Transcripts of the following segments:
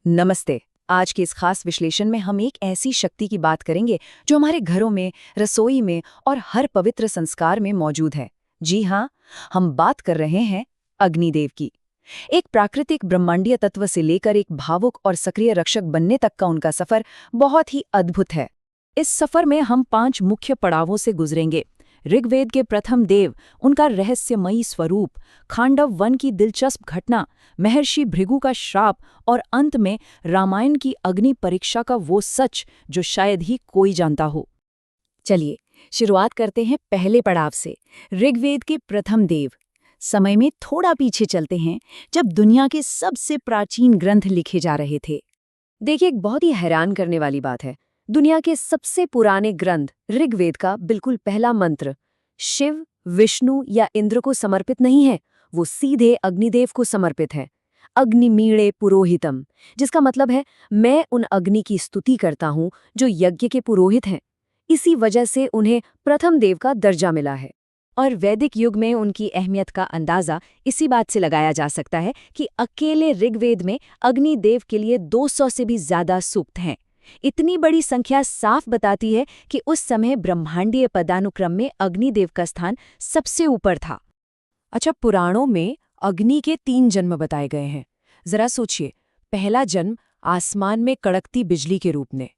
नमस्ते। आज के इस खास विश्लेषण में हम एक ऐसी शक्ति की बात करेंगे जो हमारे घरों में, रसोई में और हर पवित्र संस्कार में मौजूद है। जी हाँ, हम बात कर रहे हैं अग्निदेव की। एक प्राकृतिक ब्रह्मांडीय तत्व से लेकर एक भावुक और सक्रिय रक्षक बनने तक का उनका सफर बहुत ही अद्भुत है। इस सफर में हम 5 मुख्य पड़ावों से गुजरेंगे। ऋग्वेद के प्रथम देव, उनका रहस्यमयी स्वरूप, खांडव वन की दिलचस्प घटना, महर्षि भृगु का श्राप और अंत में रामायण की अग्नि परीक्षा का वो सच जो शायद ही कोई जानता हो। चलिए शुरुआत करते हैं पहले पड़ाव से, ऋग्वेद के प्रथम देव। समय में थोड़ा पीछे चलते हैं, जब दुनिया के सबसे प्राचीन ग्रंथ लिखे जा रहे थे। देखिए, एक बहुत ही हैरान करने वाली बात है। दुनिया के सबसे पुराने ग्रंथ ऋग्वेद का बिल्कुल पहला मंत्र शिव, विष्णु या इंद्र को समर्पित नहीं है, वो सीधे अग्निदेव को समर्पित है। अग्निमीणे पुरोहितम, जिसका मतलब है मैं उन अग्नि की स्तुति करता हूँ जो यज्ञ के पुरोहित हैं। इसी वजह से उन्हें प्रथम देव का दर्जा मिला है। और वैदिक युग में उनकी अहमियत का अंदाजा इसी बात से लगाया जा सकता है कि अकेले ऋग्वेद में अग्निदेव के लिए 200 से भी ज्यादा सूक्त हैं। इतनी बड़ी संख्या साफ बताती है कि उस समय ब्रह्मांडीय पदानुक्रम में अग्निदेव का स्थान सबसे ऊपर था। अच्छा, पुराणों में अग्नि के 3 जन्म बताए गए हैं। जरा सोचिए, पहला जन्म आसमान में कड़कती बिजली के रूप में,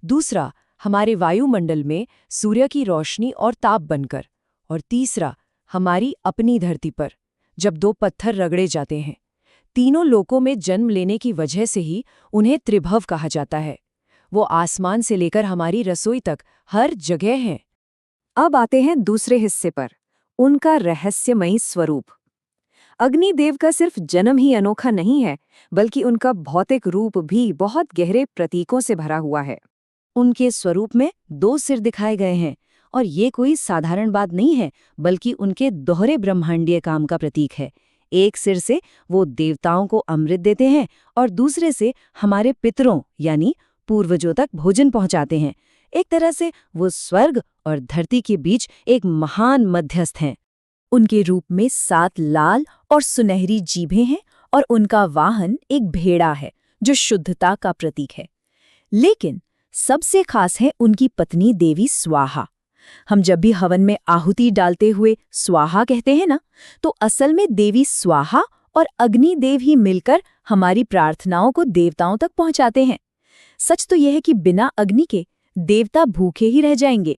दूसरा हमारे वायुमंडल में सूर्य की रोशनी और ताप बनकर, और तीसरा हमारी अपनी धरती पर जब 2 पत्थर रगड़े जाते हैं। तीनों लोकों में जन्म लेने की वजह से ही उन्हें त्रिभव कहा जाता है। वो आसमान से लेकर हमारी रसोई तक हर जगह हैं। अब आते हैं दूसरे हिस्से पर, उनका रहस्यमयी स्वरूप। अग्निदेव का सिर्फ जन्म ही अनोखा नहीं है, बल्कि उनका भौतिक रूप भी बहुत गहरे प्रतीकों से भरा हुआ है। उनके स्वरूप में 2 सिर दिखाए गए हैं, और ये कोई साधारण बात नहीं है, बल्कि उनके दोहरे ब्रह्मांडीय काम का प्रतीक है। एक सिर से वो देवताओं को अमृत देते हैं और दूसरे से हमारे पितरों यानी पूर्वजों तक भोजन पहुंचाते हैं। एक तरह से वो स्वर्ग और धरती के बीच एक महान मध्यस्थ हैं। उनके रूप में 7 लाल और सुनहरी जीभें हैं और उनका वाहन एक भेड़ा है जो शुद्धता का प्रतीक है। लेकिन सबसे खास है उनकी पत्नी देवी स्वाहा। हम जब भी हवन में आहुति डालते हुए स्वाहा कहते हैं ना, तो असल में देवी स्वाहा और अग्निदेव ही मिलकर हमारी प्रार्थनाओं को देवताओं तक पहुंचाते हैं। सच तो यह है कि बिना अग्नि के देवता भूखे ही रह जाएंगे।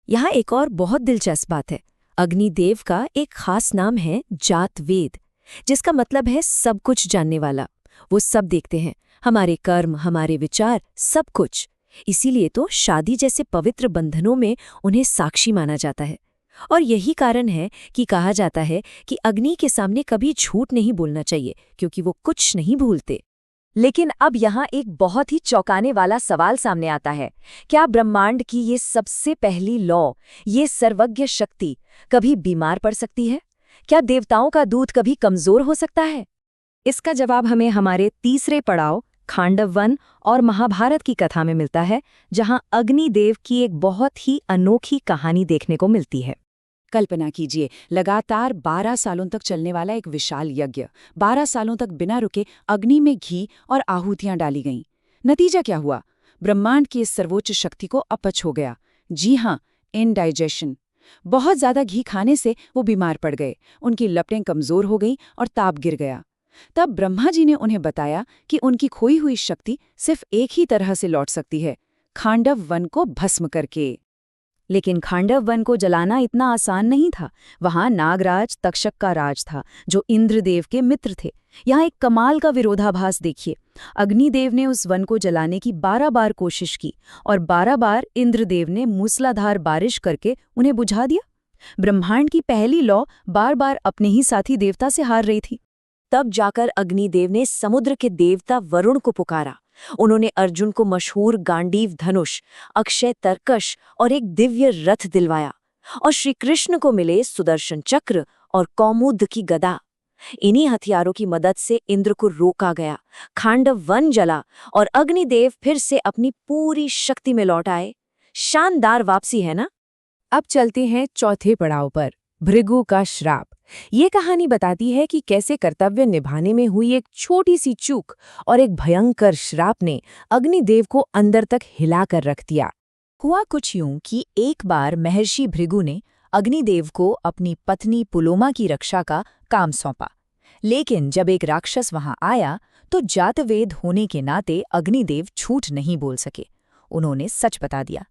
यहाँ एक और बहुत दिलचस्प बात है। अग्निदेव का एक खास नाम है जातवेद, जिसका मतलब है सब कुछ जानने वाला। वो सब देखते हैं, हमारे कर्म, हमारे विचार, सब कुछ। इसीलिए तो शादी जैसे पवित्र बंधनों में उन्हें साक्षी माना जाता है। और यही कारण है कि कहा जाता है कि अग्नि के सामने कभी झूठ नहीं बोलना चाहिए, क्योंकि वो कुछ नहीं भूलते। लेकिन अब यहाँ एक बहुत ही चौंकाने वाला सवाल सामने आता है। क्या ब्रह्मांड की ये सबसे पहली लौ, ये सर्वज्ञ शक्ति कभी बीमार पड़ सकती है? क्या देवताओं का दूत कभी कमजोर हो सकता है? इसका जवाब हमें हमारे तीसरे पड़ाव खांडव वन और महाभारत की कथा में मिलता है, जहाँ अग्निदेव की एक बहुत ही अनोखी कहानी देखने को मिलती है। कल्पना कीजिए, लगातार 12 सालों तक चलने वाला एक विशाल यज्ञ। 12 सालों तक बिना रुके अग्नि में घी और आहूतियां डाली गईं। नतीजा क्या हुआ? ब्रह्मांड की इस सर्वोच्च शक्ति को अपच हो गया। जी हाँ, इनडाइजेशन। बहुत ज्यादा घी खाने से वो बीमार पड़ गए, उनकी लपटें कमजोर हो गईं और ताप गिर गया। तब ब्रह्मा जी ने उन्हें बताया कि उनकी खोई हुई शक्ति सिर्फ एक ही तरह से लौट सकती है, खांडव वन को भस्म करके। लेकिन खांडव वन को जलाना इतना आसान नहीं था। वहां नागराज तक्षक का राज था, जो इंद्रदेव के मित्र थे। यहाँ एक कमाल का विरोधाभास देखिए। अग्निदेव ने उस वन को जलाने की 12 बार कोशिश की, और 12 बार इंद्रदेव ने मूसलाधार बारिश करके उन्हें बुझा दिया। ब्रह्मांड की पहली लौ बार बार अपने ही साथी देवता से हार रही थी। तब जाकर अग्निदेव ने समुद्र के देवता वरुण को पुकारा। उन्होंने अर्जुन को मशहूर गांडीव धनुष, अक्षय तरकश और एक दिव्य रथ दिलवाया, और श्री कृष्ण को मिले सुदर्शन चक्र और कौमुद की गदा। इन्हीं हथियारों की मदद से इंद्र को रोका गया, खांडव वन जला और अग्निदेव फिर से अपनी पूरी शक्ति में लौट आए। शानदार वापसी है ना? अब चलते हैं चौथे पड़ाव पर, भृगु का श्राप। ये कहानी बताती है कि कैसे कर्तव्य निभाने में हुई एक छोटी सी चूक और एक भयंकर श्राप ने अग्निदेव को अंदर तक हिलाकर रख दिया। हुआ कुछ यूं कि एक बार महर्षि भृगु ने अग्निदेव को अपनी पत्नी पुलोमा की रक्षा का काम सौंपा। लेकिन जब एक राक्षस वहां आया तो जातवेद होने के नाते अग्निदेव झूठ नहीं बोल सके। उन्होंने सच बता दिया।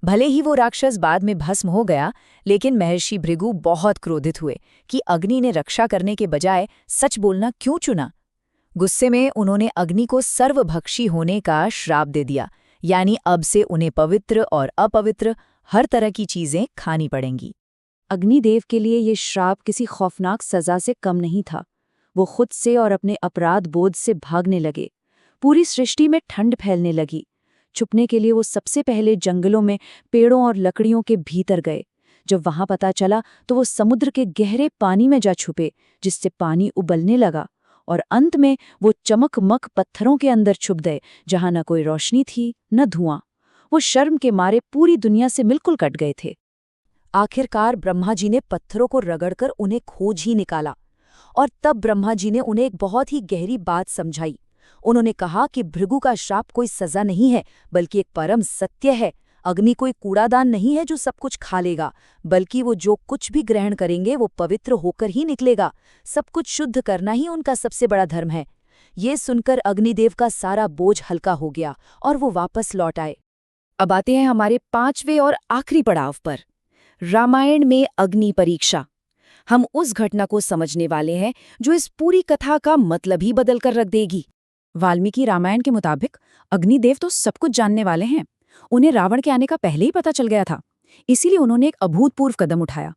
भले ही वो राक्षस बाद में भस्म हो गया, लेकिन महर्षि भृगु बहुत क्रोधित हुए कि अग्नि ने रक्षा करने के बजाय सच बोलना क्यों चुना। गुस्से में उन्होंने अग्नि को सर्वभक्षी होने का श्राप दे दिया, यानी अब से उन्हें पवित्र और अपवित्र हर तरह की चीजें खानी पड़ेंगी। अग्निदेव के लिए ये श्राप किसी खौफनाक सजा से कम नहीं था। वो खुद से और अपने अपराध बोध से भागने लगे। पूरी सृष्टि में ठंड फैलने लगी। छुपने के लिए वो सबसे पहले जंगलों में पेड़ों और लकड़ियों के भीतर गए। जब वहां पता चला तो वो समुद्र के गहरे पानी में जा छुपे, जिससे पानी उबलने लगा। और अंत में वो चमकमक पत्थरों के अंदर छुप गए, जहां न कोई रोशनी थी न धुआं। वो शर्म के मारे पूरी दुनिया से बिल्कुल कट गए थे। आखिरकार ब्रह्मा जी ने पत्थरों को रगड़कर उन्हें खोज ही निकाला, और तब ब्रह्मा जी ने उन्हें एक बहुत ही गहरी बात समझाई। उन्होंने कहा कि भृगु का श्राप कोई सजा नहीं है, बल्कि एक परम सत्य है। अग्नि कोई कूड़ादान नहीं है जो सब कुछ खा लेगा, बल्कि वो जो कुछ भी ग्रहण करेंगे वो पवित्र होकर ही निकलेगा। सब कुछ शुद्ध करना ही उनका सबसे बड़ा धर्म है। ये सुनकर अग्निदेव का सारा बोझ हल्का हो गया और वो वापस लौट आए। अब आते हैं हमारे 5वें और आखिरी पड़ाव पर, रामायण में अग्नि परीक्षा। हम उस घटना को समझने वाले हैं जो इस पूरी कथा का मतलब ही बदल कर रख देगी। वाल्मीकि रामायण के मुताबिक अग्निदेव तो सब कुछ जानने वाले हैं। उन्हें रावण के आने का पहले ही पता चल गया था। इसीलिए उन्होंने एक अभूतपूर्व कदम उठाया।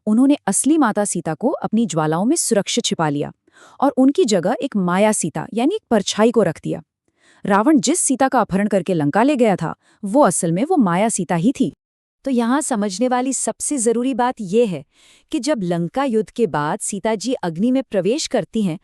उन्होंने असली माता सीता को अपनी ज्वालाओं में सुरक्षित छिपा लिया और उनकी जगह एक माया सीता यानी एक परछाई को रख दिया। रावण जिस सीता का अपहरण करके लंका ले गया था, वो असल में वो माया सीता ही थी। तो यहाँ समझने वाली सबसे जरूरी बात यह है कि जब लंका युद्ध के बाद सीता जी अग्नि में प्रवेश करती हैं,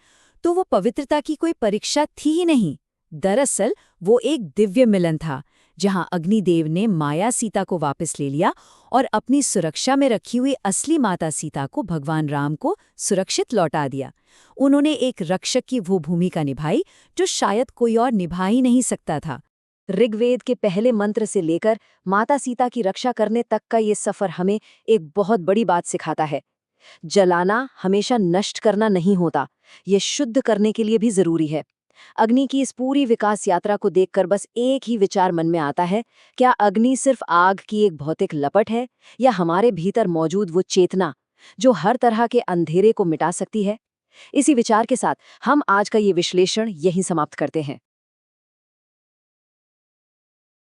तो वो पवित्रता की कोई परीक्षा थी ही नहीं। दरअसल वो एक दिव्य मिलन था, जहां अग्निदेव ने माया सीता को वापस ले लिया और अपनी सुरक्षा में रखी हुई असली माता सीता को भगवान राम को सुरक्षित लौटा दिया। उन्होंने एक रक्षक की वो भूमिका निभाई जो शायद कोई और निभा ही नहीं सकता था। ऋग्वेद के पहले मंत्र से लेकर माता सीता की रक्षा करने तक का ये सफर हमें एक बहुत बड़ी बात सिखाता है। जलाना हमेशा नष्ट करना नहीं होता, ये शुद्ध करने के लिए भी जरूरी है। अग्नि की इस पूरी विकास यात्रा को देखकर बस एक ही विचार मन में आता है, क्या अग्नि सिर्फ आग की एक भौतिक लपट है, या हमारे भीतर मौजूद वो चेतना जो हर तरह के अंधेरे को मिटा सकती है? इसी विचार के साथ हम आज का ये विश्लेषण यहीं समाप्त करते हैं।